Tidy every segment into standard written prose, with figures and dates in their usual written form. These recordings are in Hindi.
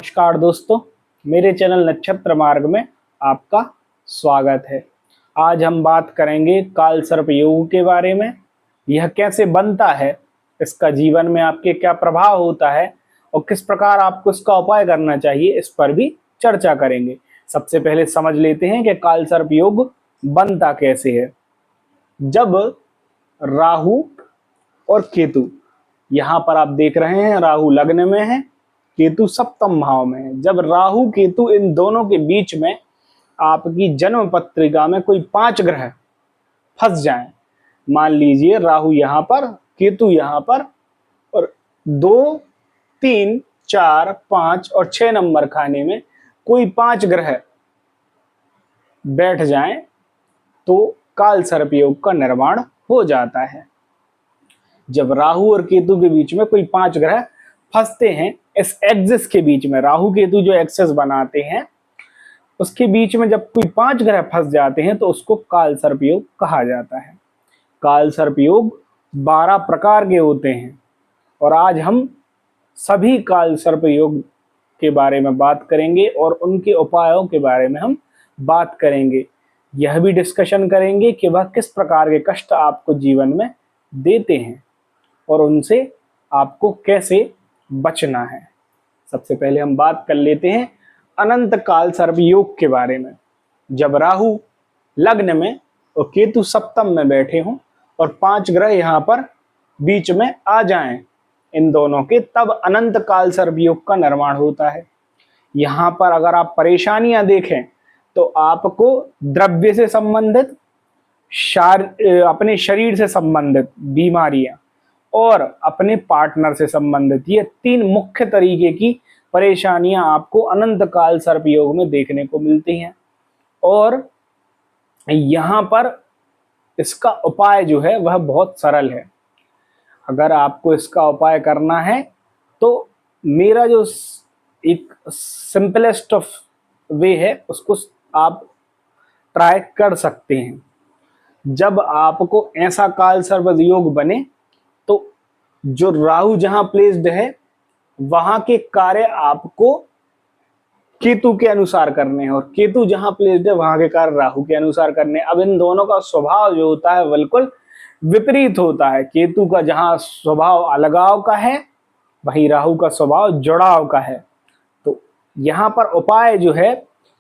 नमस्कार दोस्तों, मेरे चैनल नक्षत्र मार्ग में आपका स्वागत है। आज हम बात करेंगे काल सर्प योग के बारे में। यह कैसे बनता है, इसका जीवन में आपके क्या प्रभाव होता है और किस प्रकार आपको इसका उपाय करना चाहिए, इस पर भी चर्चा करेंगे। सबसे पहले समझ लेते हैं कि काल सर्प योग बनता कैसे है। जब राहु और केतु, यहाँ पर आप देख रहे हैं राहु लग्न में है, केतु सप्तम भाव में है। जब राहु केतु इन दोनों के बीच में आपकी जन्म पत्रिका में कोई 5 ग्रह फंस जाएं, मान लीजिए राहु यहाँ पर, केतु यहाँ पर और 2, 3, 4, 5 और 6 नंबर खाने में कोई 5 ग्रह बैठ जाएं तो काल सर्प योग का निर्माण हो जाता है। जब राहु और केतु के बीच में कोई 5 ग्रह फंसते हैं, इस एक्सिस के बीच में राहु केतु जो एक्सिस बनाते हैं उसके बीच में जब कोई 5 ग्रह फंस जाते हैं तो उसको काल सर्प योग कहा जाता है। काल सर्प योग 12 प्रकार के होते हैं और आज हम सभी काल सर्प योग के बारे में बात करेंगे और उनके उपायों के बारे में हम बात करेंगे। यह भी डिस्कशन करेंगे कि वह किस प्रकार के कष्ट आपको जीवन में देते हैं और उनसे आपको कैसे बचना है। सबसे पहले हम बात कर लेते हैं अनंत काल सर्प योग के बारे में। जब राहु लग्न में और केतु सप्तम में बैठे हों और 5 ग्रह यहाँ पर बीच में आ जाएं इन दोनों के, तब अनंत काल सर्प योग का निर्माण होता है। यहाँ पर अगर आप परेशानियां देखें तो आपको द्रव्य से संबंधित, अपने शरीर से संबंधित बीमारियां और अपने पार्टनर से संबंधित, ये 3 मुख्य तरीके की परेशानियां आपको अनंत काल सर्प योग में देखने को मिलती हैं। और यहाँ पर इसका उपाय जो है वह बहुत सरल है। अगर आपको इसका उपाय करना है तो मेरा जो एक सिंपलेस्ट ऑफ वे है उसको आप ट्राई कर सकते हैं। जब आपको ऐसा काल सर्प योग बने तो जो राहु जहां प्लेस्ड है वहां के कार्य आपको केतु के अनुसार करने हैं और केतु जहां प्लेस्ड है वहां के कार्य राहु के अनुसार करने हैं। अब इन दोनों का स्वभाव जो होता है बिल्कुल विपरीत होता है। केतु का जहां स्वभाव अलगाव का है वहीं राहु का स्वभाव जुड़ाव का है। तो यहाँ पर उपाय जो है,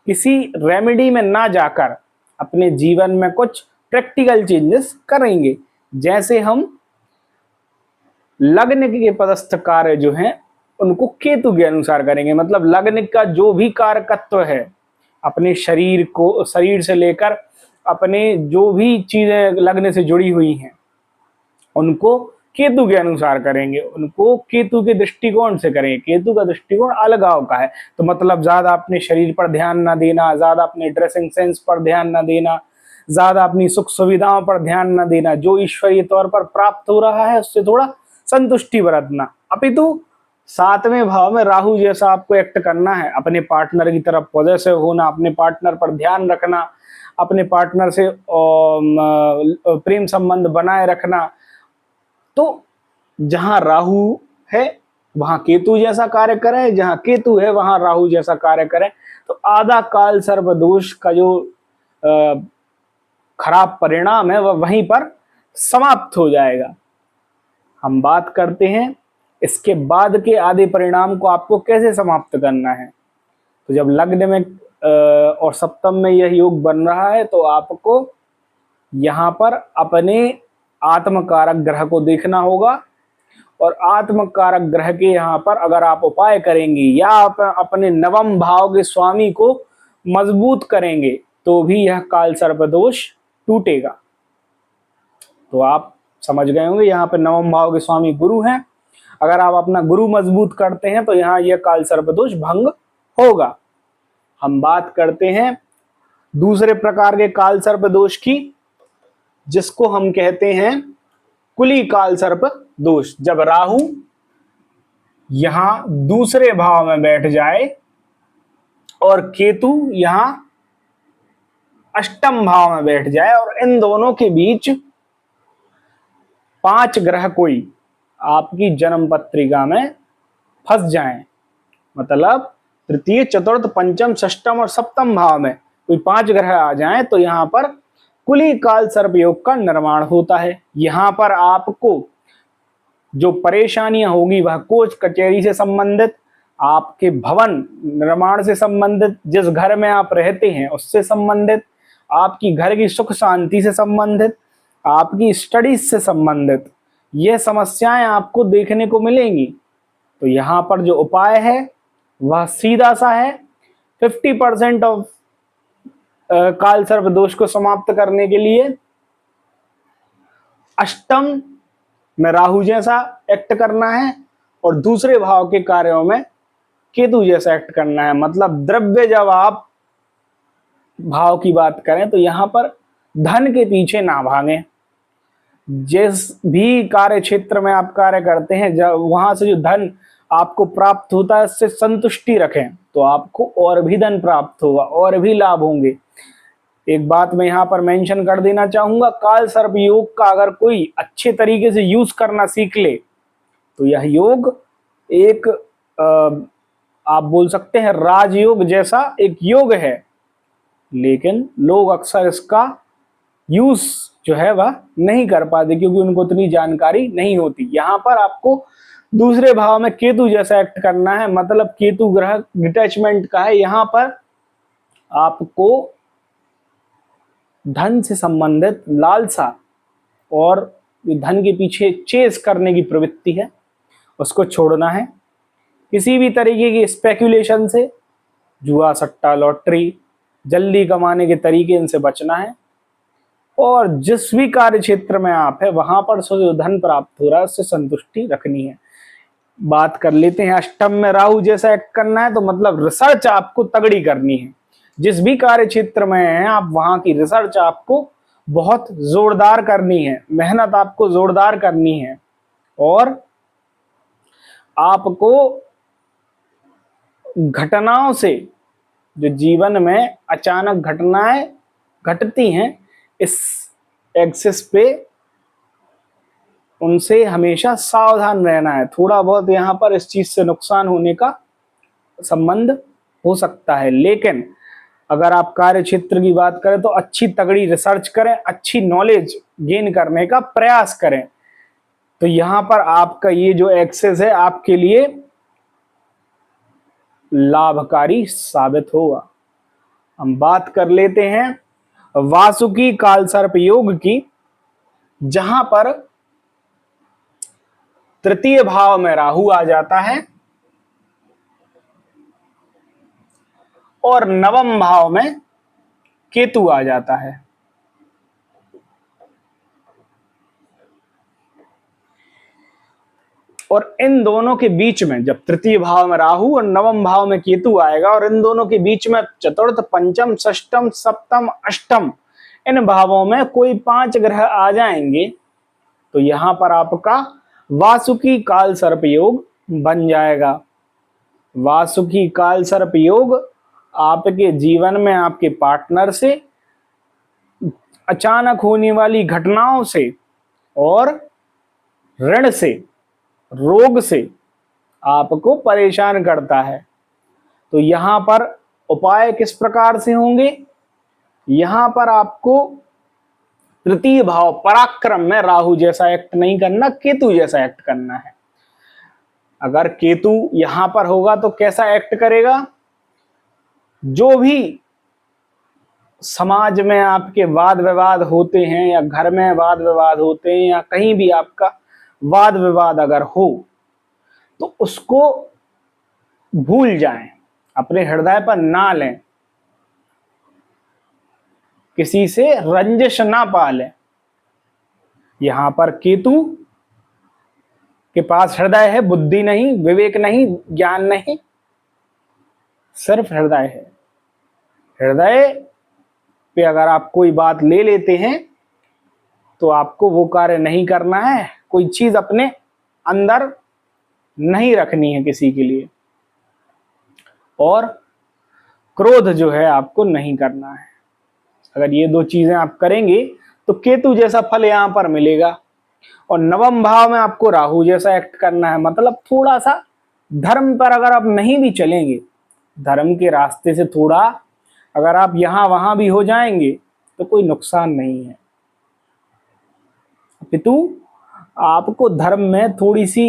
किसी रेमेडी में ना जाकर अपने जीवन में कुछ प्रैक्टिकल चेंजेस करेंगे। जैसे हम लग्न के पदस्थ कार्य जो हैं उनको केतु के अनुसार करेंगे, मतलब लग्न का जो भी कारकत्व है अपने शरीर को, शरीर से लेकर अपने जो भी चीजें लग्न से जुड़ी हुई हैं उनको केतु के अनुसार करेंगे, उनको केतु के दृष्टिकोण से करेंगे। केतु का दृष्टिकोण अलगाव का है, तो मतलब ज्यादा अपने शरीर पर ध्यान ना देना, ज्यादा अपने ड्रेसिंग सेंस पर ध्यान ना देना, ज्यादा अपनी सुख सुविधाओं पर ध्यान ना देना, जो ईश्वरीय तौर पर प्राप्त हो रहा है उससे थोड़ा संतुष्टि बरतना। अपितु 7वें भाव में राहु जैसा आपको एक्ट करना है, अपने पार्टनर की तरफ पॉजिटिव होना, अपने पार्टनर पर ध्यान रखना, अपने पार्टनर से प्रेम संबंध बनाए रखना। तो जहां राहु है वहां केतु जैसा कार्य करे, जहां केतु है वहां राहु जैसा कार्य करे, तो आधा काल सर्प दोष का जो खराब परिणाम है वह वहीं पर समाप्त हो जाएगा। हम बात करते हैं इसके बाद के आधे परिणाम को आपको कैसे समाप्त करना है। तो जब लग्न में और सप्तम में यह योग बन रहा है तो आपको यहाँ पर अपने आत्मकारक ग्रह को देखना होगा और आत्मकारक ग्रह के यहाँ पर अगर आप उपाय करेंगे या आप अपने नवम भाव के स्वामी को मजबूत करेंगे तो भी यह काल सर्प दोष टूटेगा। तो आप समझ गए होंगे, यहाँ पर नवम भाव के स्वामी गुरु हैं। अगर आप अपना गुरु मजबूत करते हैं तो यहाँ यह काल सर्प दोष भंग होगा। हम बात करते हैं दूसरे प्रकार के काल सर्प दोष की, जिसको हम कहते हैं कुली काल सर्प दोष। जब राहु यहां दूसरे भाव में बैठ जाए और केतु यहां अष्टम भाव में बैठ जाए और इन दोनों के बीच 5 ग्रह कोई आपकी जन्म पत्रिका में फंस जाएं, मतलब तृतीय, चतुर्थ, पंचम, षष्टम और सप्तम भाव में कोई 5 ग्रह आ जाएं तो यहाँ पर कुली काल सर्प योग का निर्माण होता है। यहाँ पर आपको जो परेशानियां होगी वह कोर्ट कचहरी से संबंधित, आपके भवन निर्माण से संबंधित, जिस घर में आप रहते हैं उससे संबंधित, आपकी घर की सुख शांति से संबंधित, आपकी स्टडीज से संबंधित ये समस्याएं आपको देखने को मिलेंगी। तो यहाँ पर जो उपाय है वह सीधा सा है। 50% ऑफ काल सर्प दोष को समाप्त करने के लिए अष्टम में राहु जैसा एक्ट करना है और दूसरे भाव के कार्यों में केतु जैसा एक्ट करना है। मतलब द्रव्य, जब आप भाव की बात करें तो यहां पर धन के पीछे ना भागें। जिस भी कार्य क्षेत्र में आप कार्य करते हैं, जब वहां से जो धन आपको प्राप्त होता है उससे संतुष्टि रखें तो आपको और भी धन प्राप्त होगा और भी लाभ होंगे। एक बात मैं यहाँ पर मेंशन कर देना चाहूंगा, काल सर्प योग का अगर कोई अच्छे तरीके से यूज करना सीख ले तो यह योग एक आप बोल सकते हैं राजयोग जैसा एक योग है, लेकिन लोग अक्सर इसका यूज जो है वह नहीं कर पाते क्योंकि उनको उतनी जानकारी नहीं होती। यहाँ पर आपको दूसरे भाव में केतु जैसा एक्ट करना है, मतलब केतु ग्रह डिटैचमेंट का है। यहाँ पर आपको धन से संबंधित लालसा और धन के पीछे चेस करने की प्रवृत्ति है उसको छोड़ना है। किसी भी तरीके की स्पेकुलेशन से, जुआ, सट्टा, लॉटरी, जल्दी कमाने के तरीके, इनसे बचना है। और जिस भी कार्य क्षेत्र में आप है वहां पर जो धन प्राप्त हो रहा है उससे संतुष्टि रखनी है। बात कर लेते हैं अष्टम में राहु जैसा एक्ट करना है तो मतलब रिसर्च आपको तगड़ी करनी है। जिस भी कार्य क्षेत्र में है आप वहां की रिसर्च आपको बहुत जोरदार करनी है, मेहनत आपको जोरदार करनी है और आपको घटनाओं से, जो जीवन में अचानक घटनाएं घटती हैं इस एक्सिस पे, उनसे हमेशा सावधान रहना है। थोड़ा बहुत यहाँ पर इस चीज से नुकसान होने का संबंध हो सकता है, लेकिन अगर आप कार्य क्षेत्र की बात करें तो अच्छी तगड़ी रिसर्च करें, अच्छी नॉलेज गेन करने का प्रयास करें तो यहाँ पर आपका ये जो एक्सेस है आपके लिए लाभकारी साबित होगा। हम बात कर लेते हैं वासुकी काल सर्प योग की, जहां पर तृतीय भाव में राहु आ जाता है और नवम भाव में केतु आ जाता है। और इन दोनों के बीच में, जब तृतीय भाव में राहु और नवम भाव में केतु आएगा और इन दोनों के बीच में चतुर्थ, पंचम, षष्टम, सप्तम, अष्टम, इन भावों में कोई 5 ग्रह आ जाएंगे तो यहां पर आपका वासुकी काल सर्प योग बन जाएगा। वासुकी काल सर्प योग आपके जीवन में आपके पार्टनर से, अचानक होने वाली घटनाओं से और ऋण से, रोग से आपको परेशान करता है। तो यहां पर उपाय किस प्रकार से होंगे? यहां पर आपको तृतीय भाव पराक्रम में राहु जैसा एक्ट नहीं करना, केतु जैसा एक्ट करना है। अगर केतु यहां पर होगा तो कैसा एक्ट करेगा? जो भी समाज में आपके वाद विवाद होते हैं या घर में वाद विवाद होते हैं या कहीं भी आपका वाद विवाद अगर हो तो उसको भूल जाएं, अपने हृदय पर ना लें, किसी से रंजिश ना पालें। यहां पर केतु के पास हृदय है, बुद्धि नहीं, विवेक नहीं, ज्ञान नहीं, सिर्फ हृदय है। हृदय पे अगर आप कोई बात ले लेते हैं तो आपको वो कार्य नहीं करना है, कोई चीज अपने अंदर नहीं रखनी है किसी के लिए, और क्रोध जो है आपको नहीं करना है। अगर ये 2 चीजें आप करेंगे तो केतु जैसा फल यहां पर मिलेगा। और नवम भाव में आपको राहु जैसा एक्ट करना है, मतलब थोड़ा सा धर्म पर अगर आप नहीं भी चलेंगे धर्म के रास्ते से थोड़ा अगर आप यहां वहां भी हो जाएंगे तो कोई नुकसान नहीं है, अपितु आपको धर्म में थोड़ी सी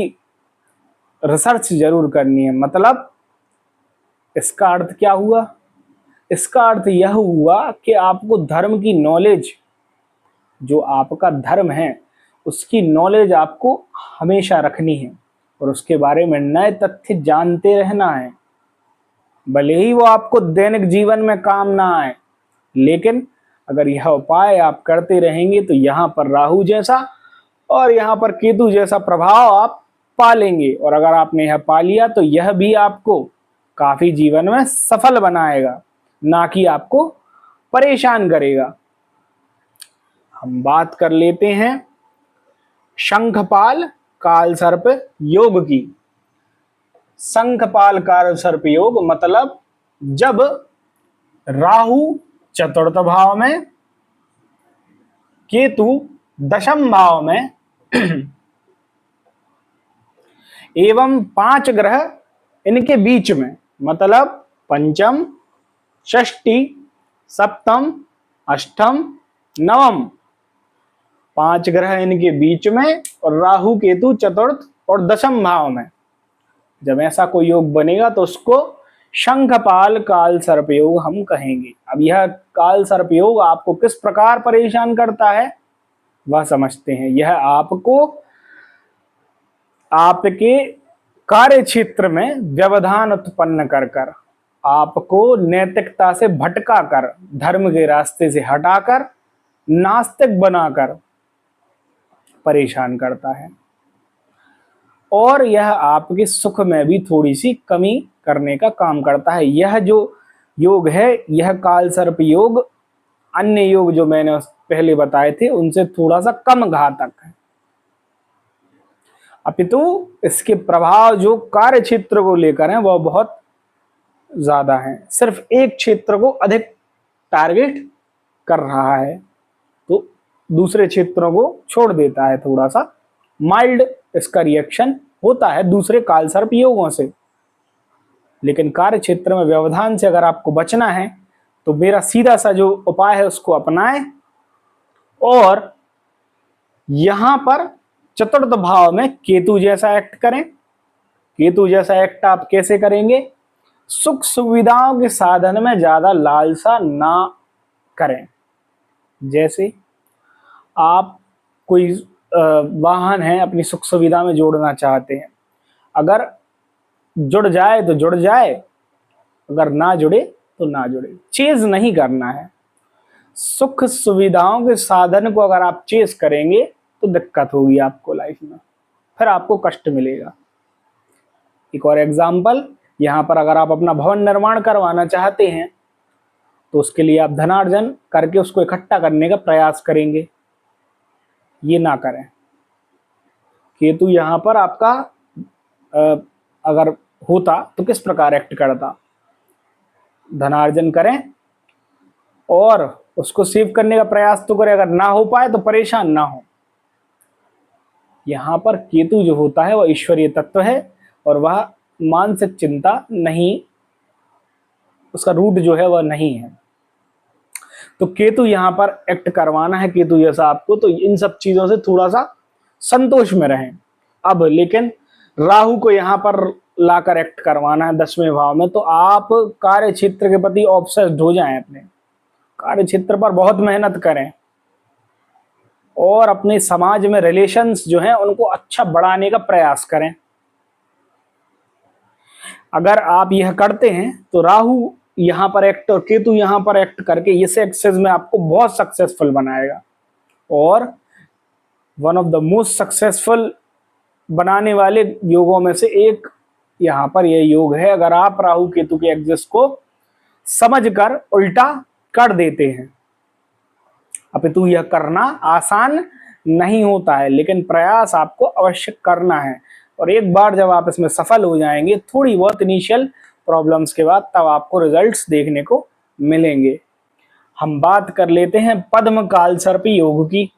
रिसर्च जरूर करनी है। मतलब इसका अर्थ क्या हुआ? इसका अर्थ यह हुआ कि आपको धर्म की नॉलेज, जो आपका धर्म है उसकी नॉलेज आपको हमेशा रखनी है और उसके बारे में नए तथ्य जानते रहना है। भले ही वो आपको दैनिक जीवन में काम ना आए, लेकिन अगर यह उपाय आप करते रहेंगे तो यहाँ पर राहु जैसा और यहाँ पर केतु जैसा प्रभाव आप पा लेंगे। और अगर आपने यह पा लिया तो यह भी आपको काफी जीवन में सफल बनाएगा, ना कि आपको परेशान करेगा। हम बात कर लेते हैं शंखपाल काल सर्प योग की। शंखपाल काल सर्प योग मतलब जब राहु चतुर्थ भाव में, केतु दशम भाव में एवं 5 ग्रह इनके बीच में, मतलब पंचम, षष्ठी, सप्तम, अष्टम, नवम, 5 ग्रह इनके बीच में और राहु केतु चतुर्थ और दशम भाव में जब ऐसा कोई योग बनेगा तो उसको शंखपाल काल सर्प योग हम कहेंगे। अब यह काल सर्प योग आपको किस प्रकार परेशान करता है वह समझते हैं। यह आपको आपके कार्य क्षेत्र में व्यवधान उत्पन्न कर कर, आपको नैतिकता से भटका कर, धर्म के रास्ते से हटाकर, नास्तिक बनाकर परेशान करता है और यह आपके सुख में भी थोड़ी सी कमी करने का काम करता है। यह जो योग है, यह काल सर्प योग अन्य योग जो मैंने पहले बताए थे उनसे थोड़ा सा कम घातक है, अपितु इसके प्रभाव जो कार्य क्षेत्र को लेकर हैं वह बहुत ज्यादा है। सिर्फ एक क्षेत्र को अधिक टारगेट कर रहा है तो दूसरे क्षेत्रों को छोड़ देता है, थोड़ा सा माइल्ड इसका रिएक्शन होता है दूसरे काल सर्प योगों से। लेकिन कार्य क्षेत्र में व्यवधान से अगर आपको बचना है तो मेरा सीधा सा जो उपाय है उसको अपनाएं और यहां पर चतुर्थ भाव में केतु जैसा एक्ट करें। केतु जैसा एक्ट आप कैसे करेंगे? सुख सुविधाओं के साधन में ज्यादा लालसा ना करें। जैसे आप कोई वाहन है अपनी सुख सुविधा में जोड़ना चाहते हैं, अगर जुड़ जाए तो जुड़ जाए, अगर ना जुड़े तो ना जुड़े, चेज नहीं करना है। सुख सुविधाओं के साधन को अगर आप चेज करेंगे तो दिक्कत होगी आपको लाइफ में, फिर आपको कष्ट मिलेगा। एक और एग्जाम्पल, यहाँ पर अगर आप अपना भवन निर्माण करवाना चाहते हैं तो उसके लिए आप धनार्जन करके उसको इकट्ठा करने का प्रयास करेंगे, ये ना करें। केतु यहाँ पर आपका अगर होता तो किस प्रकार एक्ट करता? धनार्जन करें और उसको सेव करने का प्रयास तो करें, अगर ना हो पाए तो परेशान ना हो। यहाँ पर केतु जो होता है वह ईश्वरीय तत्व है और वह मानसिक चिंता नहीं, उसका रूट जो है वह नहीं है। तो केतु यहाँ पर एक्ट करवाना है केतु जैसा आपको, तो इन सब चीजों से थोड़ा सा संतोष में रहें। अब लेकिन राहु को यहाँ पर लाकर एक्ट करवाना है 10वें भाव में, तो आप कार्य क्षेत्र के प्रति ऑब्सेस्ड हो जाएं, अपने कार्य क्षेत्र पर बहुत मेहनत करें और अपने समाज में रिलेशंस जो हैं उनको अच्छा बढ़ाने का प्रयास करें। अगर आप यह करते हैं तो राहु यहाँ पर एक्ट और केतु यहाँ पर एक्ट करके इस एक्सेस में आपको बहुत सक्सेसफुल बनाएगा। और one of the most successful बनाने वाले योगों में से एक यहाँ पर यह योग है। अगर आप राहु केतु के एक्सेस को समझकर उल्टा कर देते हैं, अपितु यह करना आसान नहीं होता है, लेकिन प्रयास आपको अवश्य करना है। और एक बार जब आप इसमें सफल हो जाएंगे, थोड़ी बहुत इनिशियल प्रॉब्लम्स के बाद, तब आपको रिजल्ट्स देखने को मिलेंगे। हम बात कर लेते हैं पद्म काल सर्प योग की।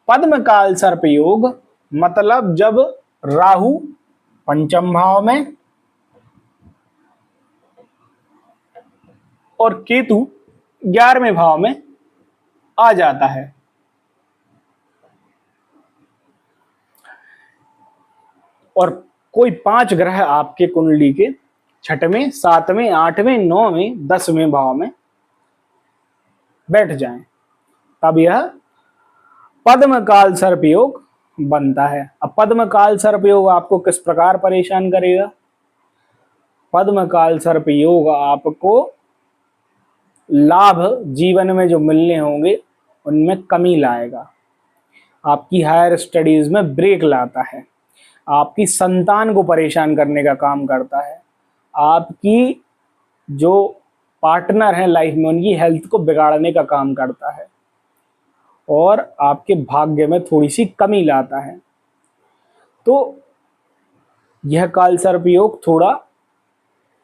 पद्म काल सर्प योग मतलब जब राहु पंचम भाव में, और केतु 11वें भाव में आ जाता है। और कोई 5 ग्रह आपके कुंडली के 6वें, 7वें, 8वें, 9वें, 10वें भाव में बैठ जाएं, तब यह पद्म काल सर्प योग बनता है। अब पद्म काल सर्प योग आपको किस प्रकार परेशान करेगा? पद्म काल सर्प योग आपको लाभ जीवन में जो मिलने होंगे उनमें कमी लाएगा, आपकी हायर स्टडीज में ब्रेक लाता है, आपकी संतान को परेशान करने का काम करता है, आपकी जो पार्टनर है लाइफ में उनकी हेल्थ को बिगाड़ने का काम करता है और आपके भाग्य में थोड़ी सी कमी लाता है। तो यह काल सर्प योग थोड़ा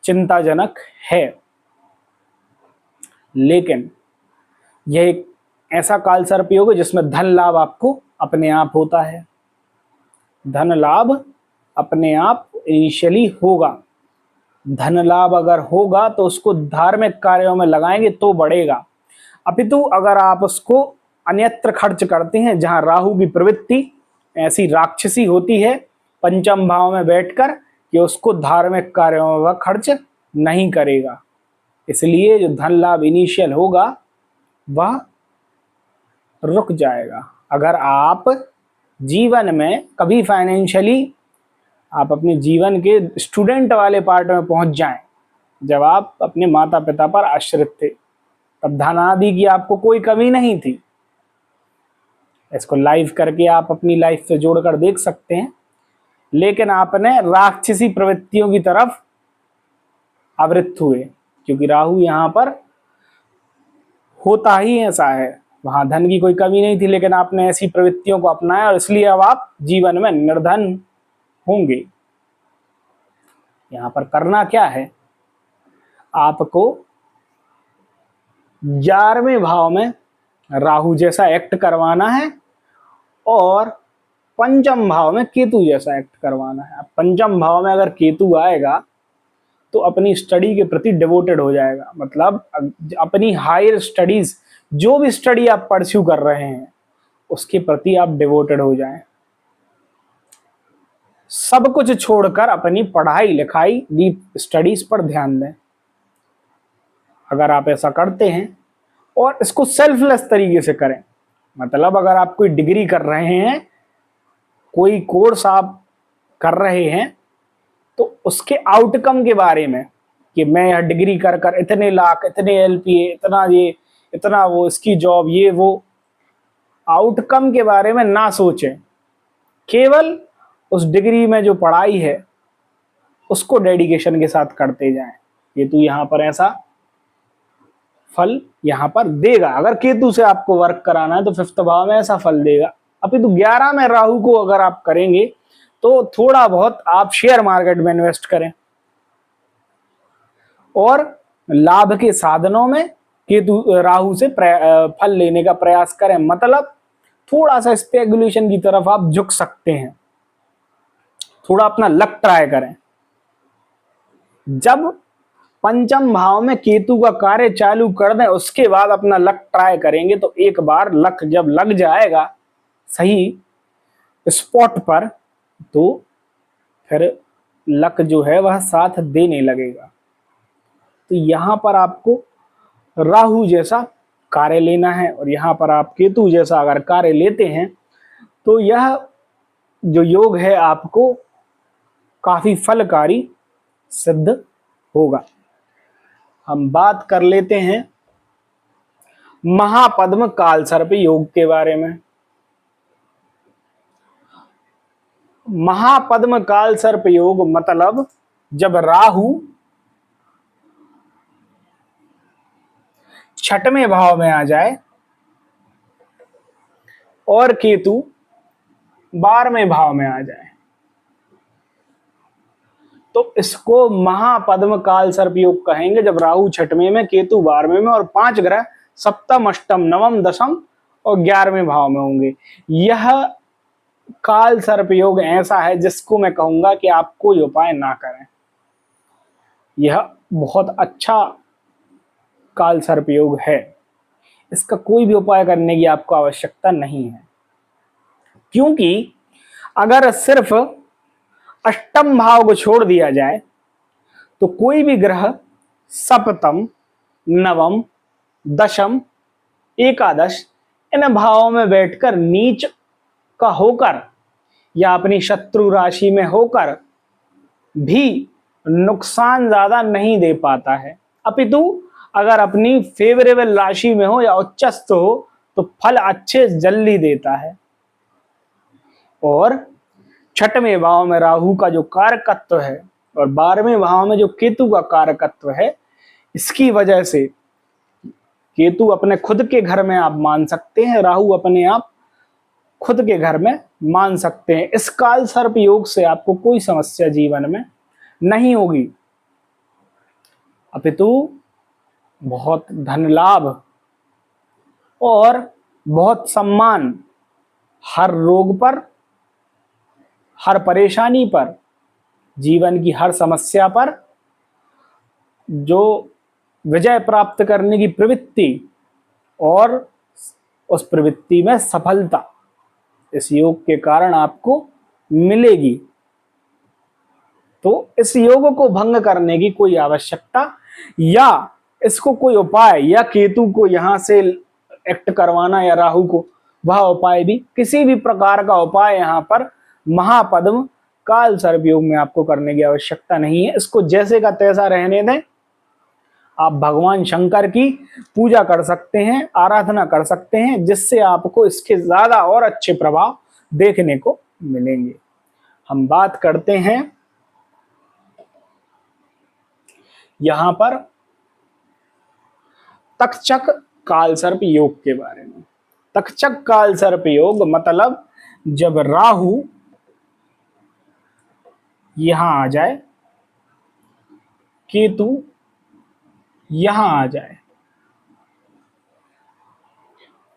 चिंताजनक है, लेकिन यह एक ऐसा काल सर्प योग है जिसमें धन लाभ आपको अपने आप होता है। धन लाभ अपने आप इनिशियली होगा। धन लाभ अगर होगा तो उसको धार्मिक कार्यों में लगाएंगे तो बढ़ेगा, अपितु अगर आप उसको अन्यत्र खर्च करते हैं जहां राहु की प्रवृत्ति ऐसी राक्षसी होती है पंचम भाव में बैठकर कि उसको धार्मिक कार्यों में वह खर्च नहीं करेगा, इसलिए जो धन लाभ इनिशियल होगा वह रुक जाएगा। अगर आप जीवन में कभी फाइनेंशियली आप अपने जीवन के स्टूडेंट वाले पार्ट में पहुंच जाएं, जब आप अपने माता पिता पर आश्रित थे, तब धन आदि की आपको कोई कमी नहीं थी। इसको लाइव करके आप अपनी लाइफ से जोड़कर देख सकते हैं, लेकिन आपने राक्षसी प्रवृत्तियों की तरफ आवृत्त हुए, क्योंकि राहु यहाँ पर होता ही ऐसा है। वहां धन की कोई कमी नहीं थी, लेकिन आपने ऐसी प्रवृत्तियों को अपनाया और इसलिए अब आप जीवन में निर्धन होंगे। यहां पर करना क्या है, आपको 11वें भाव में राहु जैसा एक्ट करवाना है और पंचम भाव में केतु जैसा एक्ट करवाना है। अब पंचम भाव में अगर केतु आएगा तो अपनी स्टडी के प्रति डिवोटेड हो जाएगा, मतलब अपनी हायर स्टडीज जो भी स्टडी आप परस्यू कर रहे हैं उसके प्रति आप डिवोटेड हो जाएं, सब कुछ छोड़कर अपनी पढ़ाई लिखाई डीप स्टडीज पर ध्यान दें। अगर आप ऐसा करते हैं और इसको सेल्फलेस तरीके से करें, मतलब अगर आप कोई डिग्री कर रहे हैं, कोई कोर्स आप कर रहे हैं, तो उसके आउटकम के बारे में कि मैं यह डिग्री कर कर इतने लाख, इतने एलपीए, इतना ये, इतना वो, इसकी जॉब, ये वो, आउटकम के बारे में ना सोचें। केवल उस डिग्री में जो पढ़ाई है उसको डेडिकेशन के साथ करते जाएं। केतु यहाँ पर ऐसा फल यहाँ पर देगा। अगर केतु से आपको वर्क कराना है तो 5th भाव में ऐसा फल देगा। अपितु 11 में राहु को अगर आप करेंगे तो थोड़ा बहुत आप शेयर मार्केट में इन्वेस्ट करें और लाभ के साधनों में केतु राहु से फल लेने का प्रयास करें, मतलब थोड़ा सा स्पेकुलेशन की तरफ आप झुक सकते हैं, थोड़ा अपना लक ट्राई करें। जब पंचम भाव में केतु का कार्य चालू कर दें उसके बाद अपना लक ट्राई करेंगे, तो एक बार लक जब लग जाएगा सही स्पॉट पर तो फिर लक जो है वह साथ देने लगेगा। तो यहां पर आपको राहु जैसा कार्य लेना है और यहां पर आप केतु जैसा अगर कार्य लेते हैं तो यह जो योग है आपको काफी फलकारी सिद्ध होगा। हम बात कर लेते हैं महापद्म काल सर्प योग के बारे में। महापद्म काल सर्प योग मतलब जब राहु 6वें भाव में आ जाए और केतु 12वें भाव में आ जाए, तो इसको महापद्म काल सर्प योग कहेंगे। जब राहु 6वें में, केतु 12वें में और 5 ग्रह 7म, 8म, 9म, 10म और 11वें भाव में होंगे। यह काल सर्प योग ऐसा है जिसको मैं कहूंगा कि आप कोई उपाय ना करें। यह बहुत अच्छा काल सर्प योग है। इसका कोई भी उपाय करने की आपको आवश्यकता नहीं है, क्योंकि अगर सिर्फ अष्टम भाव को छोड़ दिया जाए तो कोई भी ग्रह सप्तम, नवम, दशम, एकादश इन भावों में बैठकर नीच का होकर या अपनी शत्रु राशि में होकर भी नुकसान ज्यादा नहीं दे पाता है, अपितु अगर अपनी फेवरेबल राशि में हो या उच्चस्थ हो तो फल अच्छे जल्दी देता है। और छठवें भाव में राहु का जो कारकत्व है और 12वें भाव में जो केतु का कारकत्व है, इसकी वजह से केतु अपने खुद के घर में आप मान सकते हैं, राहु अपने आप खुद के घर में मान सकते हैं। इस काल सर्प योग से आपको कोई समस्या जीवन में नहीं होगी, अपितु बहुत धन लाभ और बहुत सम्मान, हर रोग पर, हर परेशानी पर, जीवन की हर समस्या पर जो विजय प्राप्त करने की प्रवृत्ति और उस प्रवृत्ति में सफलता इस योग के कारण आपको मिलेगी। तो इस योग को भंग करने की कोई आवश्यकता या इसको कोई उपाय या केतु को यहां से एक्ट करवाना या राहु को, वह उपाय भी, किसी भी प्रकार का उपाय यहां पर महापद्म काल सर्प योग में आपको करने की आवश्यकता नहीं है। इसको जैसे का तैसा रहने दें। आप भगवान शंकर की पूजा कर सकते हैं, आराधना कर सकते हैं, जिससे आपको इसके ज्यादा और अच्छे प्रभाव देखने को मिलेंगे। हम बात करते हैं यहां पर तक्षक काल सर्प योग के बारे में। तक्षक काल सर्प योग मतलब जब राहु यहां आ जाए, केतु यहां आ जाए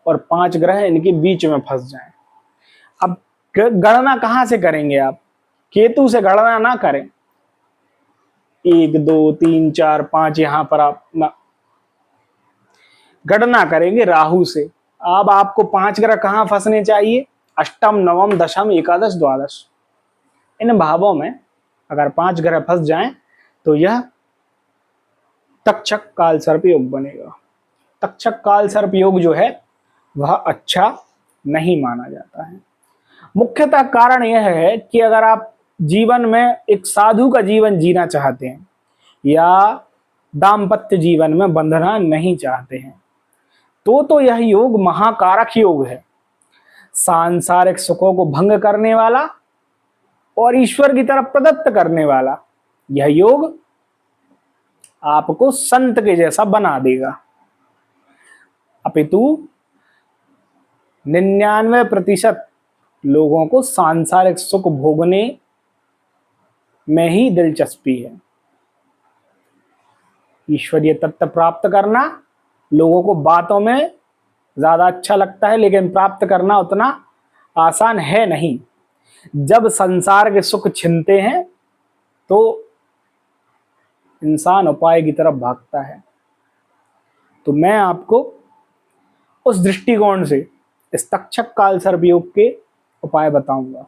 और 5 ग्रह इनके बीच में फंस जाएं। अब गणना कहां से करेंगे आप? केतु से गणना ना करें। 1 2 3 4 5 यहां पर आप ना गणना करेंगे राहु से। अब आपको 5 ग्रह कहां फंसने चाहिए? अष्टम, नवम, दशम, एकादश, द्वादश, इन भावों में अगर 5 ग्रह फंस जाएं तो यह तक्षक काल सर्प योग बनेगा। तक्षक काल सर्प योग जो है वह अच्छा नहीं माना जाता है। मुख्यतः कारण यह है कि अगर आप जीवन में एक साधु का जीवन जीना चाहते हैं या दाम्पत्य जीवन में बंधना नहीं चाहते हैं तो यह योग महाकारक योग है। सांसारिक सुखों को भंग करने वाला और ईश्वर की तरफ प्रदत्त करने वाला यह योग आपको संत के जैसा बना देगा, अपितु 99% लोगों को सांसारिक सुख भोगने में ही दिलचस्पी है। ईश्वरीय तत्व प्राप्त करना लोगों को बातों में ज्यादा अच्छा लगता है, लेकिन प्राप्त करना उतना आसान है नहीं। जब संसार के सुख छिनते हैं तो इंसान उपाय की तरफ भागता है। तो मैं आपको उस दृष्टिकोण से इस तक्षक काल सर्प योग के उपाय बताऊंगा।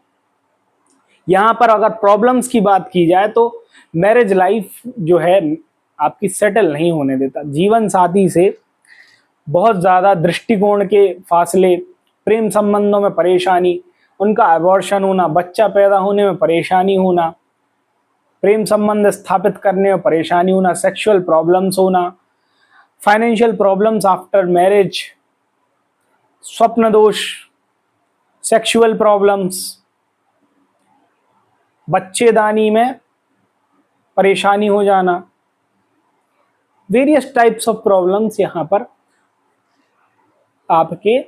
यहां पर अगर प्रॉब्लम्स की बात की जाए तो मैरिज लाइफ जो है आपकी सेटल नहीं होने देता। जीवन साथी से बहुत ज्यादा दृष्टिकोण के फासले, प्रेम संबंधों में परेशानी, उनका अबॉर्शन होना, बच्चा पैदा होने में परेशानी होना, प्रेम संबंध स्थापित करने में परेशानी होना, सेक्सुअल प्रॉब्लम्स होना, फाइनेंशियल प्रॉब्लम्स आफ्टर मैरिज, स्वप्न दोष, सेक्सुअल प्रॉब्लम्स, बच्चेदानी में परेशानी हो जाना, वेरियस टाइप्स ऑफ प्रॉब्लम्स यहां पर आपके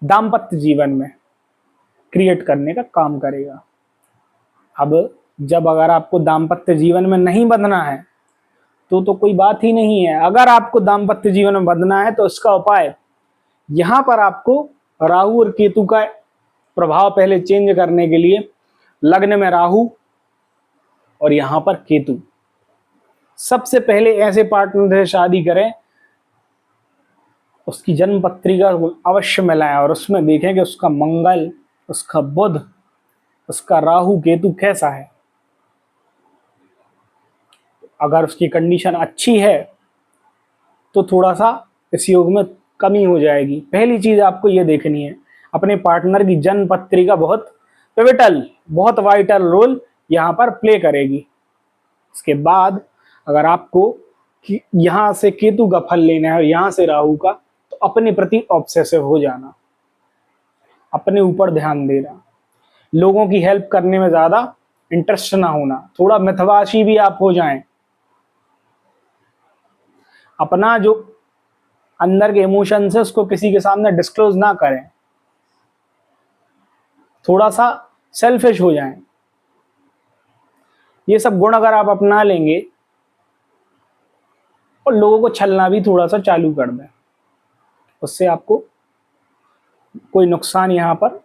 दाम्पत्य जीवन में क्रिएट करने का काम करेगा। अब जब अगर आपको दाम्पत्य जीवन में नहीं बंधना है तो कोई बात ही नहीं है। अगर आपको दाम्पत्य जीवन में बंधना है तो इसका उपाय, यहां पर आपको राहु और केतु का प्रभाव पहले चेंज करने के लिए लग्न में राहु और यहां पर केतु, सबसे पहले ऐसे पार्टनर से शादी करें उसकी जन्म पत्रिका अवश्य मिलाएं और उसमें देखें कि उसका मंगल, उसका बुध, उसका राहु केतु कैसा है। अगर उसकी कंडीशन अच्छी है तो थोड़ा सा इस योग में कमी हो जाएगी। पहली चीज आपको ये देखनी है, अपने पार्टनर की जन्म पत्रिका बहुत पिवटल, बहुत वाइटल रोल यहाँ पर प्ले करेगी। इसके बाद अगर आपको यहाँ से केतु का फल लेना है और यहाँ से राहु का, तो अपने प्रति ऑब्सेसिव हो जाना, अपने ऊपर ध्यान देना, लोगों की हेल्प करने में ज्यादा इंटरेस्ट ना होना, थोड़ा मितभाषी भी आप हो जाएं, अपना जो अंदर के इमोशंस है उसको किसी के सामने डिस्क्लोज ना करें, थोड़ा सा सेल्फिश हो जाएं। ये सब गुण अगर आप अपना लेंगे और लोगों को छलना भी थोड़ा सा चालू कर दें, उससे आपको कोई नुकसान यहाँ पर,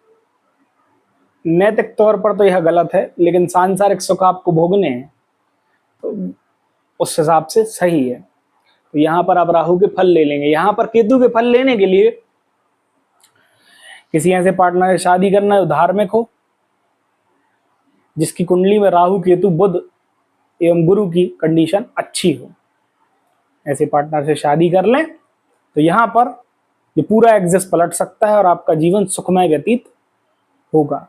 नैतिक तौर पर तो यह गलत है, लेकिन सांसारिक सुख आपको भोगने हैं तो उस हिसाब से सही है। तो यहाँ पर आप राहु के फल ले लेंगे। यहाँ पर केतु के फल लेने के लिए किसी ऐसे पार्टनर से शादी करना जो धार्मिक हो, जिसकी कुंडली में राहु केतु बुध एवं गुरु की कंडीशन अच्छी हो, ऐसे पार्टनर से शादी कर लें तो यहाँ पर ये पूरा एक्सिस पलट सकता है और आपका जीवन सुखमय व्यतीत होगा।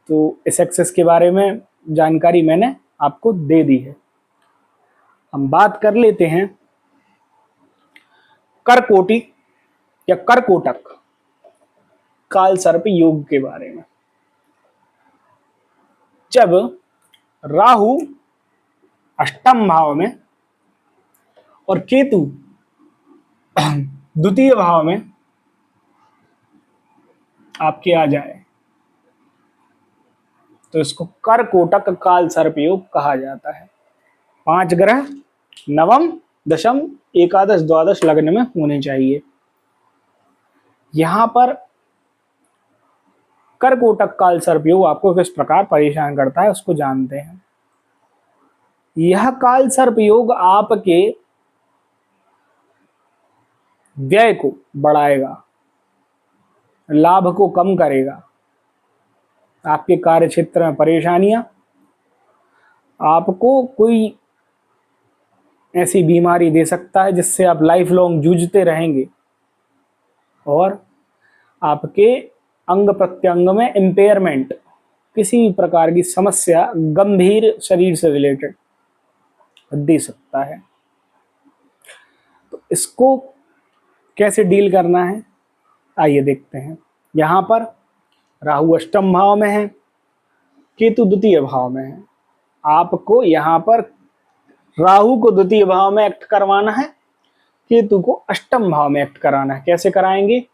तो इस एक्सिस के बारे में जानकारी मैंने आपको दे दी है। हम बात कर लेते हैं करकोटी या करकोटक काल सर्प योग के बारे में। जब राहु अष्टम भाव में और केतु द्वितीय भाव में आपके आ जाए तो इसको करकोटक काल सर्प योग कहा जाता है। 5 ग्रह नवम, दशम, एकादश, द्वादश लग्न में होने चाहिए। यहां पर करकोटक काल सर्प योग आपको किस प्रकार परेशान करता है उसको जानते हैं। यह काल सर्प योग आपके व्यय को बढ़ाएगा, लाभ को कम करेगा, आपके कार्य क्षेत्र में परेशानियां, आपको कोई ऐसी बीमारी दे सकता है जिससे आप लाइफ लॉन्ग जूझते रहेंगे और आपके अंग प्रत्यंग में इंपेयरमेंट, किसी भी प्रकार की समस्या गंभीर शरीर से रिलेटेड दे सकता है। तो इसको कैसे डील करना है आइए देखते हैं। यहाँ पर राहु अष्टम भाव में है, केतु द्वितीय भाव में है। आपको यहाँ पर राहु को द्वितीय भाव में एक्ट करवाना है, केतु को अष्टम भाव में एक्ट कराना है। कैसे कराएंगे?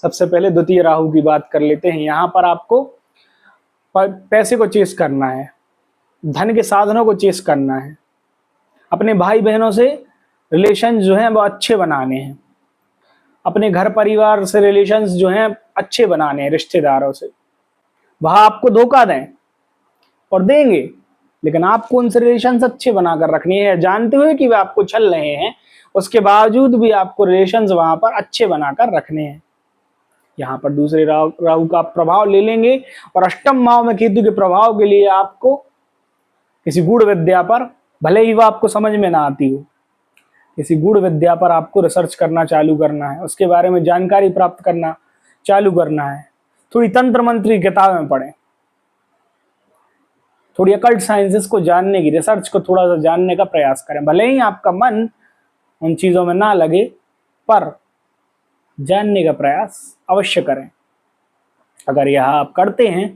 सबसे पहले द्वितीय राहु की बात कर लेते हैं। यहाँ पर आपको पैसे को चेस करना है, धन के साधनों को चेस करना है, अपने भाई बहनों से रिलेशन जो हैं वो अच्छे बनाने हैं, अपने घर परिवार से रिलेशंस जो हैं अच्छे बनाने हैं, रिश्तेदारों से। वह आपको धोखा दें और देंगे, लेकिन आपको उनसे रिलेशंस अच्छे बनाकर रखने हैं, जानते हुए कि वे आपको छल रहे हैं, उसके बावजूद भी आपको रिलेशंस वहां पर अच्छे बनाकर रखने हैं। यहाँ पर दूसरे राहु का प्रभाव ले लेंगे और अष्टम भाव में केतु के प्रभाव के लिए आपको किसी गूढ़ विद्या पर, भले ही वह आपको समझ में ना आती हो, किसी गूढ़ विद्या पर आपको रिसर्च करना चालू करना है, उसके बारे में जानकारी प्राप्त करना चालू करना है। थोड़ी तंत्र मंत्री किताबें पढ़ें, थोड़ी अकल्ट साइंसेस को जानने की, रिसर्च को थोड़ा सा जानने का प्रयास करें। भले ही आपका मन उन चीजों में ना लगे, पर जानने का प्रयास अवश्य करें। अगर यह आप करते हैं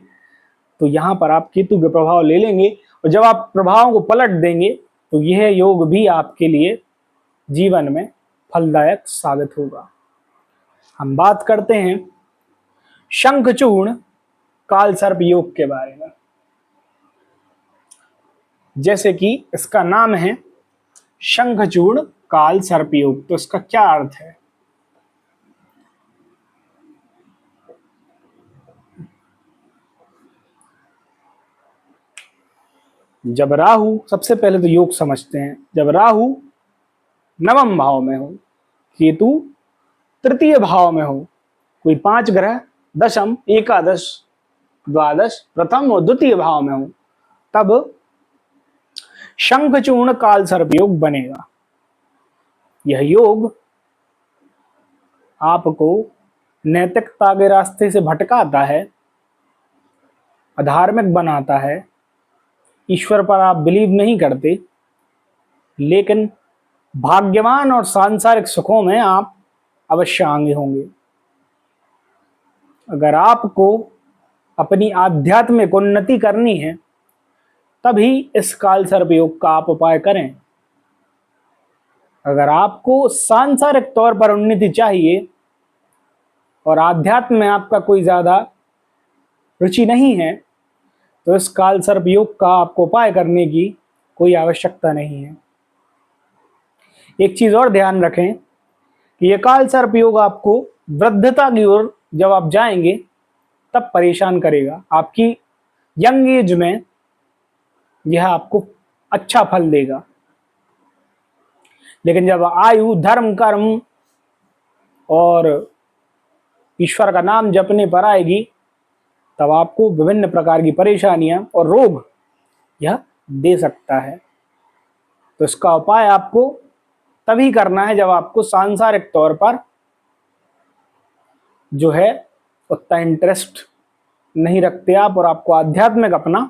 तो यहाँ पर आप केतु के प्रभाव ले लेंगे और जब आप प्रभावों को पलट देंगे तो यह योग भी आपके लिए जीवन में फलदायक साबित होगा। हम बात करते हैं शंखचूर्ण काल सर्प योग के बारे में। जैसे कि इसका नाम है शंखचूर्ण काल सर्प योग, तो इसका क्या अर्थ है? जब राहु, सबसे पहले तो योग समझते हैं, जब राहु नवम भाव में हो, केतु तृतीय भाव में हो, कोई 5 ग्रह दशम, एकादश, द्वादश, प्रथम और द्वितीय भाव में हो, तब शंखचूर्ण काल सर्प योग बनेगा। यह योग आपको नैतिकता के रास्ते से भटकाता है, अधार्मिक बनाता है, ईश्वर पर आप बिलीव नहीं करते, लेकिन भाग्यवान और सांसारिक सुखों में आप अवश्य आगे होंगे। अगर आपको अपनी आध्यात्मिक उन्नति करनी है तभी इस काल सर्प योग का आप उपाय करें। अगर आपको सांसारिक तौर पर उन्नति चाहिए और आध्यात्म में आपका कोई ज्यादा रुचि नहीं है तो इस काल सर्प योग का आपको उपाय करने की कोई आवश्यकता नहीं है। एक चीज और ध्यान रखें कि यह काल सर्प योग आपको वृद्धता की ओर जब आप जाएंगे तब परेशान करेगा। आपकी यंग एज में यह आपको अच्छा फल देगा, लेकिन जब आयु, धर्म, कर्म और ईश्वर का नाम जपने पर आएगी तब आपको विभिन्न प्रकार की परेशानियां और रोग यह दे सकता है। तो इसका उपाय आपको तभी करना है जब आपको सांसारिक तौर पर जो है उतना इंटरेस्ट नहीं रखते आप और आपको आध्यात्मिक अपना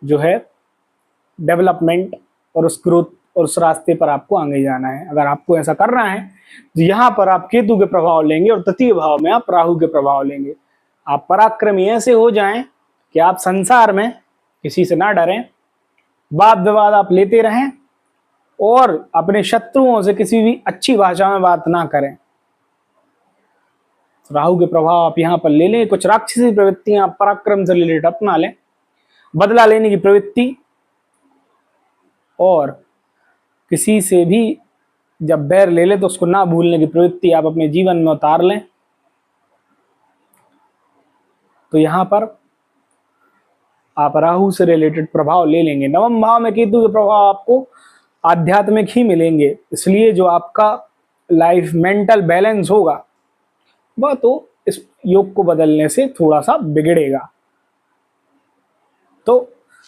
जो है डेवलपमेंट और उस ग्रोथ और उस रास्ते पर आपको आगे जाना है। अगर आपको ऐसा करना है तो यहाँ पर आप केतु के प्रभाव लेंगे और तृतीय भाव में आप राहु के प्रभाव लेंगे। आप पराक्रमी ऐसे हो जाएं कि आप संसार में किसी से ना डरें, वाद विवाद आप लेते रहें और अपने शत्रुओं से किसी भी अच्छी भाषा में बात ना करें। राहु के प्रभाव आप यहाँ पर ले लें। कुछ राक्षसी प्रवृत्तियां आप पराक्रम से रिलेटेड अपना लें, बदला लेने की प्रवृत्ति, और किसी से भी जब बैर ले ले तो उसको ना भूलने की प्रवृत्ति आप अपने जीवन में उतार लें। तो यहां पर आप राहु से रिलेटेड प्रभाव ले लेंगे। नवम भाव में केतु के प्रभाव आपको आध्यात्मिक ही मिलेंगे, इसलिए जो आपका लाइफ मेंटल बैलेंस होगा वह तो इस योग को बदलने से थोड़ा सा बिगड़ेगा। तो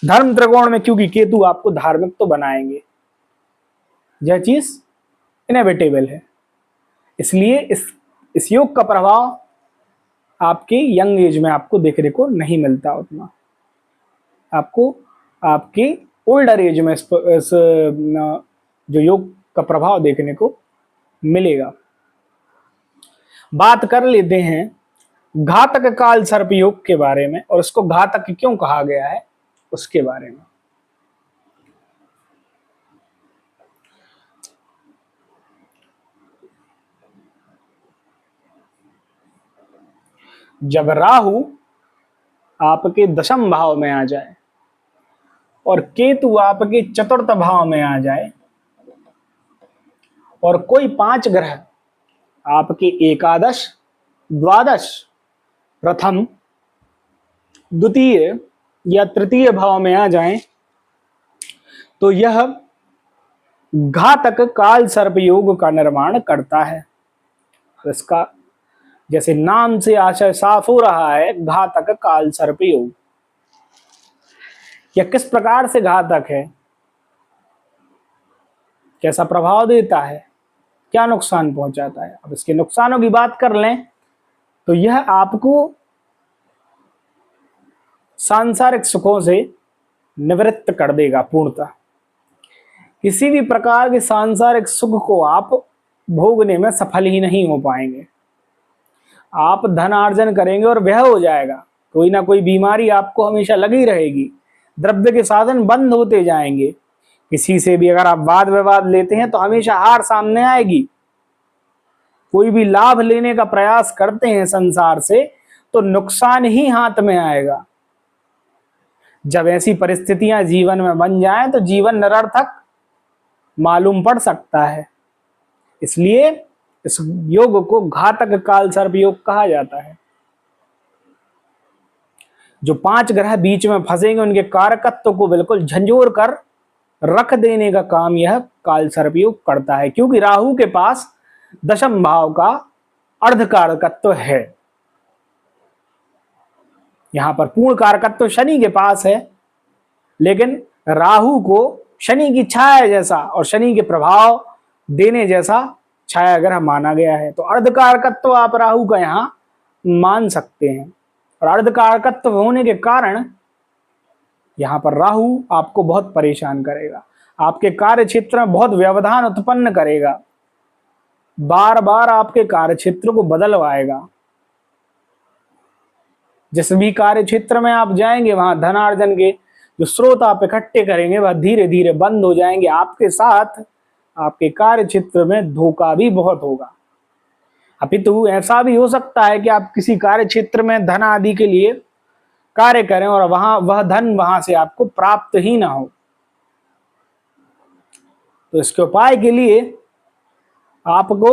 धर्म त्रिकोण में क्योंकि केतु आपको धार्मिक तो बनाएंगे, यह चीज इनएविटेबल है, इसलिए इस योग का प्रभाव आपके यंग एज में आपको देखने को नहीं मिलता उतना। आपको आपके ओल्डर एज में इस जो योग का प्रभाव देखने को मिलेगा। बात कर लेते हैं घातक काल सर्प योग के बारे में और इसको घातक क्यों कहा गया है उसके बारे में। जब राहु आपके दशम भाव में आ जाए और केतु आपके चतुर्थ भाव में आ जाए और कोई 5 ग्रह आपके एकादश, द्वादश, प्रथम, द्वितीय या तृतीय भाव में आ जाएं तो यह घातक काल सर्प योग का निर्माण करता है। इसका जैसे नाम से आशय साफ हो रहा है, घातक काल सर्प योग। यह किस प्रकार से घातक है, कैसा प्रभाव देता है, क्या नुकसान पहुंचाता है। अब इसके नुकसानों की बात कर लें तो यह आपको सांसारिक सुखों से निवृत्त कर देगा पूर्णतः। किसी भी प्रकार के सांसारिक सुख को आप भोगने में सफल ही नहीं हो पाएंगे। आप धन अर्जन करेंगे और व्यय हो जाएगा, कोई ना कोई बीमारी आपको हमेशा लगी रहेगी, द्रव्य के साधन बंद होते जाएंगे। किसी से भी अगर आप वाद विवाद लेते हैं तो हमेशा हार सामने आएगी। कोई भी लाभ लेने का प्रयास करते हैं संसार से तो नुकसान ही हाथ में आएगा। जब ऐसी परिस्थितियां जीवन में बन जाएं तो जीवन निरर्थक मालूम पड़ सकता है। इसलिए इस योग को घातक काल सर्प योग कहा जाता है। जो 5 ग्रह बीच में फंसेंगे उनके कारकत्व को बिल्कुल झंझोर कर रख देने का काम यह काल सर्प योग करता है, क्योंकि राहु के पास दशम भाव का अर्धकारकत्व है। यहां पर पूर्ण कारकत्व शनि के पास है, लेकिन राहु को शनि की छाया जैसा और शनि के प्रभाव देने जैसा छाया ग्रह माना गया है। तो अर्धकारकत्व आप राहु का यहां मान सकते हैं, और अर्धकारकत्व होने के कारण यहां पर राहु आपको बहुत परेशान करेगा, आपके कार्य क्षेत्र में बहुत व्यवधान उत्पन्न करेगा, बार बार आपके कार्य क्षेत्र को बदलवाएगा। जिस भी कार्य क्षेत्र में आप जाएंगे वहां धनार्जन के जो स्रोत आप इकट्ठे करेंगे वह धीरे धीरे बंद हो जाएंगे। आपके साथ आपके कार्य क्षेत्र में धोखा भी बहुत होगा। अपितु ऐसा भी हो सकता है कि आप किसी कार्य क्षेत्र में धन आदि के लिए कार्य करें और वहां वह धन वहां से आपको प्राप्त ही ना हो। तो इसके उपाय के लिए आपको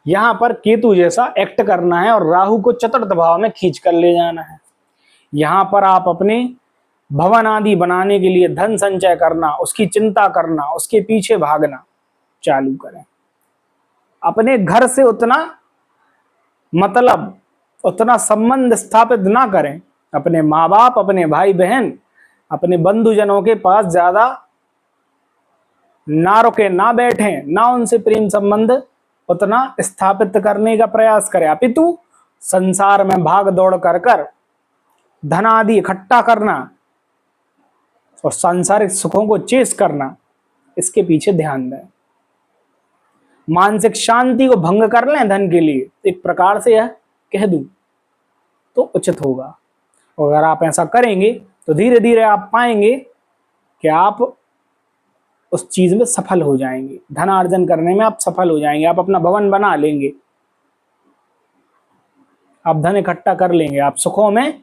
यहां पर केतु जैसा एक्ट करना है और राहु को चतुर्थ भाव में खींच कर ले जाना है। यहां पर आप अपने भवन आदि बनाने के लिए धन संचय करना, उसकी चिंता करना, उसके पीछे भागना चालू करें। अपने घर से उतना मतलब उतना संबंध स्थापित ना करें। अपने माँ बाप, अपने भाई बहन, अपने बंधुजनों के पास ज्यादा ना रुके, ना बैठे, ना उनसे प्रेम संबंध उतना स्थापित करने का प्रयास करें। अपितु संसार में भाग दौड़ कर कर धन आदि इकट्ठा करना और सांसारिक सुखों को चेस करना, इसके पीछे ध्यान दें। मानसिक शांति को भंग कर लें धन के लिए, एक प्रकार से यह कह दूं तो उचित होगा। और अगर आप ऐसा करेंगे तो धीरे धीरे आप पाएंगे कि आप उस चीज में सफल हो जाएंगे, धन अर्जन करने में आप सफल हो जाएंगे। आप अपना भवन बना लेंगे, आप धन इकट्ठा कर लेंगे, आप सुखों में,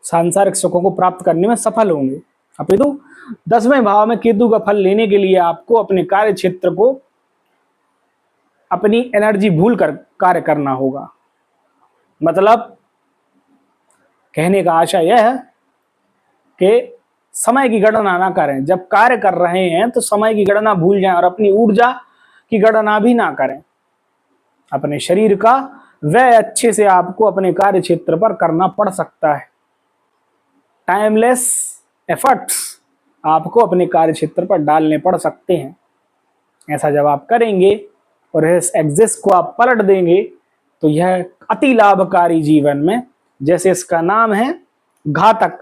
सांसारिक सुखों को प्राप्त करने में सफल होंगे। अपितु 10वें भाव में केतु का फल लेने के लिए आपको अपने कार्य क्षेत्र को अपनी एनर्जी भूल कर कार्य करना होगा। मतलब कहने का आशा यह है कि समय की गणना ना करें। जब कार्य कर रहे हैं तो समय की गणना भूल जाएं और अपनी ऊर्जा की गणना भी ना करें। अपने शरीर का व्यय अच्छे से आपको अपने कार्य क्षेत्र पर करना पड़ सकता है। टाइमलेस एफर्ट्स आपको अपने कार्य क्षेत्र पर डालने पड़ सकते हैं। ऐसा जब आप करेंगे और इस एक्सिस को आप पलट देंगे तो यह अति लाभकारी जीवन में, जैसे इसका नाम है घातक,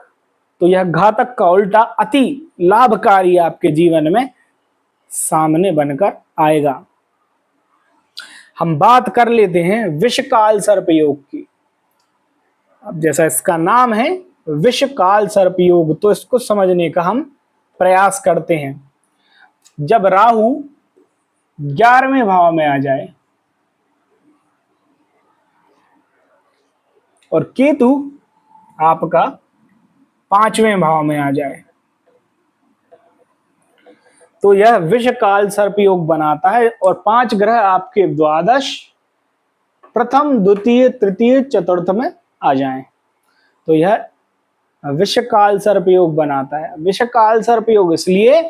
तो यह घातक का उल्टा अति लाभकारी आपके जीवन में सामने बनकर आएगा। हम बात कर लेते हैं विषकाल सर्प योग की। अब जैसा इसका नाम है विषकाल सर्प योग, तो इसको समझने का हम प्रयास करते हैं। जब राहु 11वें भाव में आ जाए और केतु आपका 5वें भाव में आ जाए तो यह विषकाल सर्प योग बनाता है। और 5 ग्रह आपके द्वादश, प्रथम, द्वितीय, तृतीय, चतुर्थ में आ जाएं तो यह विषकाल सर्प योग बनाता है। विषकाल सर्प योग इसलिए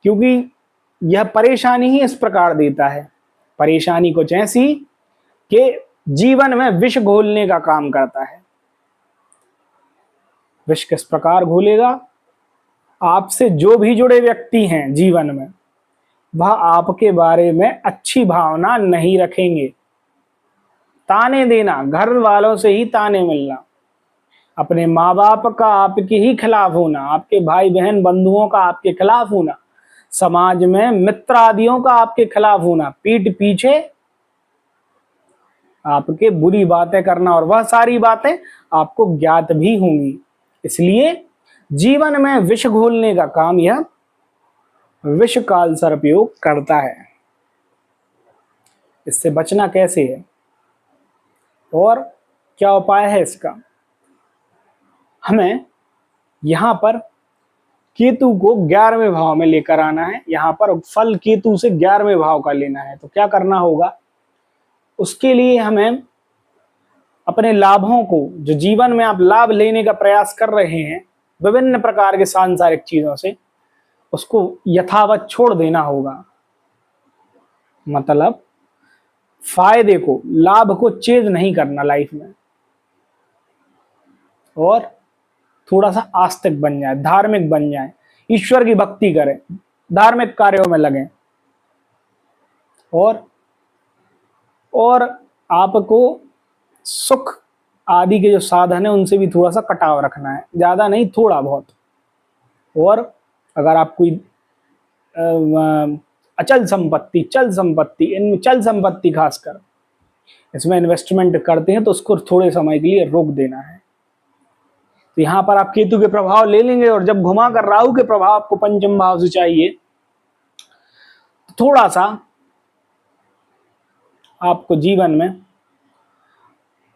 क्योंकि यह परेशानी ही इस प्रकार देता है। परेशानी कुछ ऐसी कि जीवन में विष घोलने का काम करता है। विष किस प्रकार घोलेगा? आपसे जो भी जुड़े व्यक्ति हैं जीवन में, वह आपके बारे में अच्छी भावना नहीं रखेंगे। ताने देना, घर वालों से ही ताने मिलना, अपने माँ बाप का आपके ही खिलाफ होना, आपके भाई बहन बंधुओं का आपके खिलाफ होना, समाज में मित्र आदियों का आपके खिलाफ होना, पीठ पीछे आपके बुरी बातें करना, और वह सारी बातें आपको ज्ञात भी होंगी। इसलिए जीवन में विष घोलने का काम यह विषकाल सर्प योग करता है। इससे बचना कैसे है और क्या उपाय है इसका? हमें यहां पर केतु को 11वें भाव में लेकर आना है। यहां पर फल केतु से 11वें भाव का लेना है। तो क्या करना होगा? उसके लिए हमें अपने लाभों को, जो जीवन में आप लाभ लेने का प्रयास कर रहे हैं विभिन्न प्रकार के सांसारिक चीजों से, उसको यथावत छोड़ देना होगा। मतलब फायदे को, लाभ को चेज नहीं करना लाइफ में, और थोड़ा सा आस्तिक बन जाए, धार्मिक बन जाए, ईश्वर की भक्ति करें, धार्मिक कार्यों में लगें, और आपको सुख आदि के जो साधन है उनसे भी थोड़ा सा कटाव रखना है, ज्यादा नहीं, थोड़ा बहुत। और अगर आप कोई अचल संपत्ति, चल संपत्ति, इन चल संपत्ति खासकर इसमें इन्वेस्टमेंट करते हैं तो उसको थोड़े समय के लिए रोक देना है। तो यहां पर आप केतु के प्रभाव ले लेंगे, और जब घुमा कर राहु के प्रभाव आपको पंचम भाव से चाहिए, तो थोड़ा सा आपको जीवन में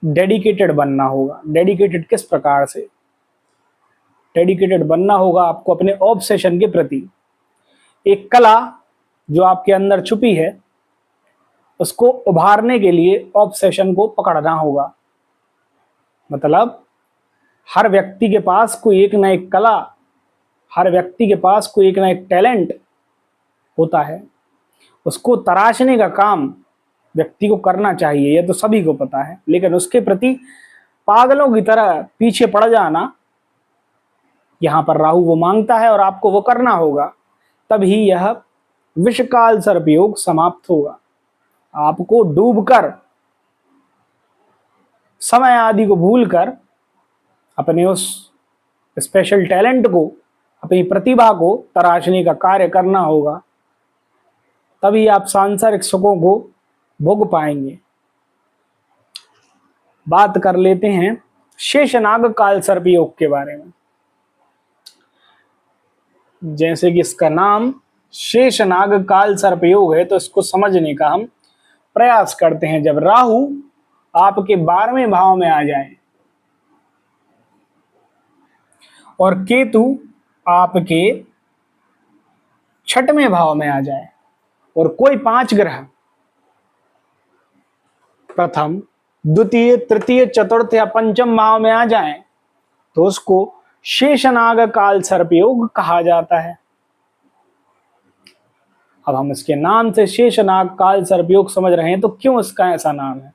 डेडिकेटेड बनना होगा। डेडिकेटेड किस प्रकार से? डेडिकेटेड बनना होगा आपको अपने ऑब्सेशन के प्रति। एक कला जो आपके अंदर छुपी है उसको उभारने के लिए ऑब्सेशन को पकड़ना होगा। मतलब हर व्यक्ति के पास कोई एक ना एक कला, हर व्यक्ति के पास कोई एक ना एक टैलेंट होता है, उसको तराशने का काम व्यक्ति को करना चाहिए, यह तो सभी को पता है। लेकिन उसके प्रति पागलों की तरह पीछे पड़ जाना, यहां पर राहु वो मांगता है और आपको वो करना होगा, तभी यह विषकाल सर्पयोग समाप्त होगा। आपको डूबकर, समय आदि को भूलकर अपने उस स्पेशल टैलेंट को, अपनी प्रतिभा को तराशने का कार्य करना होगा, तभी आप सांसारिक सुखों को भोग पाएंगे। बात कर लेते हैं शेषनाग काल सर्प योग के बारे में। जैसे कि इसका नाम शेषनाग काल सर्प योग है, तो इसको समझने का हम प्रयास करते हैं। जब राहु आपके 12वें भाव में आ जाए और केतु आपके 6वें भाव में आ जाए, और कोई 5 ग्रह प्रथम, द्वितीय, तृतीय, चतुर्थ या पंचम भाव में आ जाएं, तो उसको शेषनाग काल सर्पयोग कहा जाता है। अब हम इसके नाम से शेषनाग काल सर्पयोग समझ रहे हैं, तो क्यों इसका ऐसा नाम है?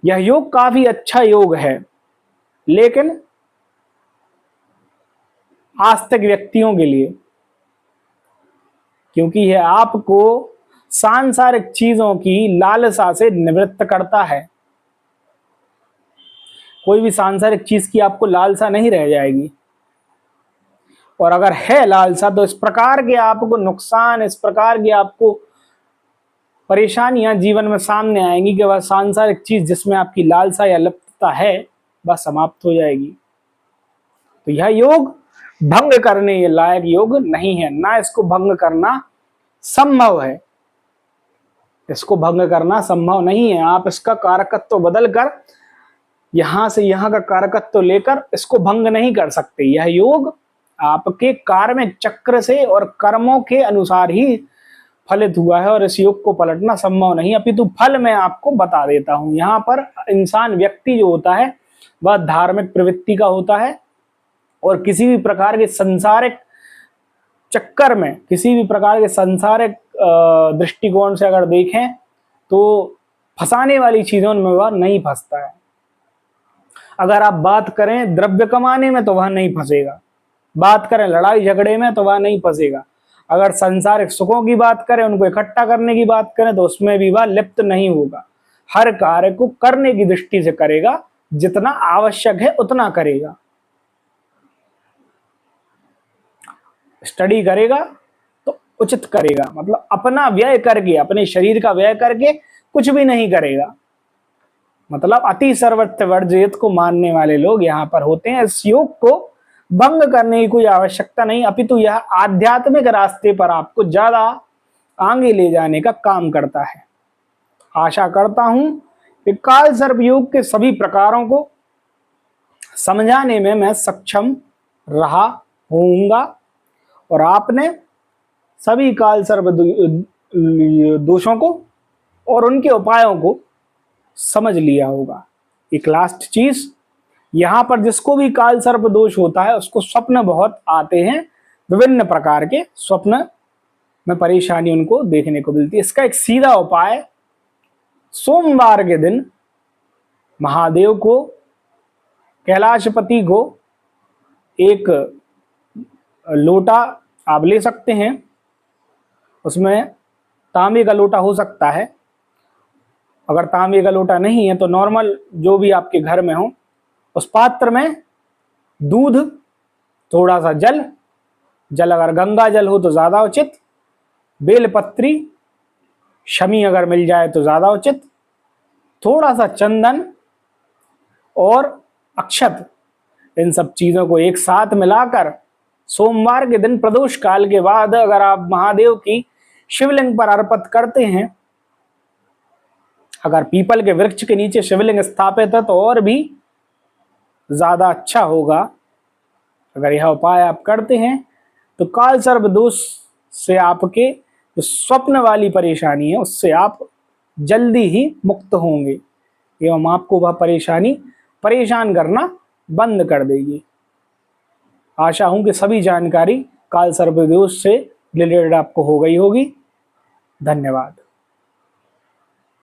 यह योग काफी अच्छा योग है, लेकिन आस्तिक व्यक्तियों के लिए, क्योंकि यह आपको सांसारिक चीजों की लालसा से निवृत्त करता है। कोई भी सांसारिक चीज की आपको लालसा नहीं रह जाएगी, और अगर है लालसा तो इस प्रकार के आपको नुकसान, इस प्रकार की आपको परेशानियां जीवन में सामने आएंगी कि वह सांसारिक चीज जिसमें आपकी लालसा या लिप्तता है वह समाप्त हो जाएगी। तो यह योग भंग करने के लायक योग नहीं है, ना इसको भंग करना संभव है। इसको भंग करना संभव नहीं है। आप इसका कारकत्व बदलकर यहां से यहां का कारकत्व लेकर इसको भंग नहीं कर सकते। यह योग आपके कार्मिक चक्र से और कर्मों के अनुसार ही फलित हुआ है, और इस योग को पलटना संभव नहीं। अपितु फल मैं आपको बता देता हूं। यहाँ पर इंसान, व्यक्ति जो होता है वह धार्मिक प्रवृत्ति का होता है, और किसी भी प्रकार के संसारिक चक्कर में, किसी भी प्रकार के संसारिक दृष्टिकोण से अगर देखें तो फंसाने वाली चीजों में वह नहीं फंसता है। अगर आप बात करें द्रव्य कमाने में तो वह नहीं फंसेगा, बात करें लड़ाई झगड़े में तो वह नहीं फंसेगा, अगर संसारिक सुखों की बात करें, उनको इकट्ठा करने की बात करें, तो उसमें भी वह लिप्त नहीं होगा। हर कार्य को करने की दृष्टि से करेगा, जितना आवश्यक है उतना करेगा। स्टडी करेगा तो उचित करेगा, मतलब अपना व्यय करके, अपने शरीर का व्यय करके कुछ भी नहीं करेगा। मतलब अति सर्वत्र वर्जित को मानने वाले लोग यहाँ पर होते हैं। इस योग को भंग करने की कोई आवश्यकता नहीं, अपितु यह आध्यात्मिक रास्ते पर आपको ज्यादा आगे ले जाने का काम करता है। आशा करता हूं कि काल सर्प योग के सभी प्रकारों को समझाने में मैं सक्षम रहा होऊंगा, और आपने सभी काल सर्प दोषों को और उनके उपायों को समझ लिया होगा। एक लास्ट चीज, यहां पर जिसको भी काल सर्प दोष होता है उसको स्वप्न बहुत आते हैं, विभिन्न प्रकार के स्वप्न में परेशानी उनको देखने को मिलती है। इसका एक सीधा उपाय, सोमवार के दिन महादेव को, कैलाशपति को एक लोटा आप ले सकते हैं, उसमें तांबे का लोटा हो सकता है, अगर तांबे का लोटा नहीं है तो नॉर्मल जो भी आपके घर में हो, उस पात्र में दूध, थोड़ा सा जल, जल अगर गंगा जल हो तो ज़्यादा उचित, बेलपत्री, शमी अगर मिल जाए तो ज़्यादा उचित, थोड़ा सा चंदन और अक्षत, इन सब चीज़ों को एक साथ मिलाकर सोमवार के दिन प्रदोष काल के बाद अगर आप महादेव की शिवलिंग पर अर्पित करते हैं, अगर पीपल के वृक्ष के नीचे शिवलिंग स्थापित है तो और भी ज़्यादा अच्छा होगा। अगर यह उपाय आप करते हैं तो काल सर्प दोष से आपके जो स्वप्न वाली परेशानी है उससे आप जल्दी ही मुक्त होंगे एवं आपको वह परेशानी परेशान करना बंद कर देगी। आशा हूं कि सभी जानकारी काल सर्प दोष से रिलेटेड आपको हो गई होगी। धन्यवाद।